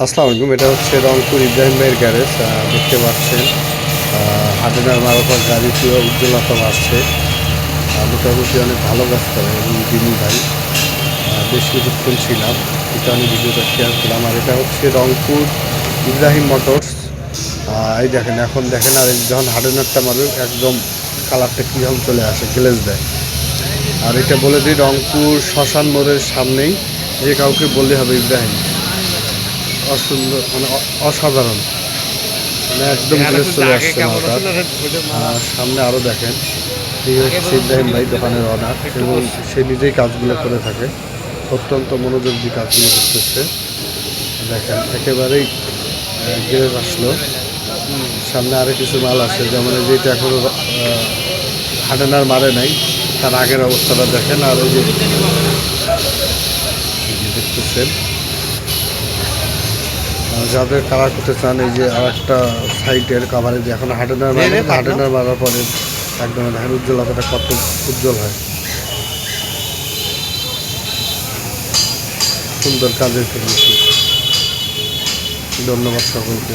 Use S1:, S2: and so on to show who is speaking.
S1: আসসালামু আলাইকুম। এটা হচ্ছে রংপুর ইব্রাহিম ভাইয়ের গ্যারেজ। দেখতে পাচ্ছেন হাটেনার মারফত গাড়ি পুরো উজ্জ্বলতা বাড়ছে। মোটামুটি অনেক ভালো কাজ করে এবং বিনি ভাই বেশ কিছুক্ষণ ছিলাম, এই কারণে ভিডিওটা শেয়ার করলাম। আর এটা হচ্ছে রংপুর ইব্রাহিম মোটরস। এই দেখেন, এখন দেখেন, আর এই যখন হাটেনারটা মারবে একদম কালারটা কীরকম চলে আসে, গ্লেজ দেয়। আর এটা বলে দিই, রংপুর শ্মশান মোড়ের সামনেই, যে কাউকে বললে হবে ইব্রাহিম। অসুন্দর মানে অসাধারণ, মানে একদম গ্লেজ চলে আসছে মালটার। সামনে আরও দেখেন, এই হচ্ছে ইব্রাহিম ভাই, দোকানের অনার, এবং সে নিজেই কাজগুলো করে থাকে। অত্যন্ত মনোযোগ দিয়ে কাজগুলো করতেছে। দেখেন একেবারেই গ্লেজ আসলো। সামনে আরও কিছু মাল আছে, যেমন এই যেটা এখনো হাটেনার মারে নাই, তার আগের অবস্থাটা দেখেন। আর এই যে দেখতেছেন, যাদের কালার করতে চান, এই যে আর একটা সাইটের কাভারে যে এখন হাটেনার মারার পরে একদম দেখেন উজ্জ্বলতাটা কত উজ্জ্বল হয়। সুন্দর কাজের ফিনিশিং। ধন্যবাদ সকলকে।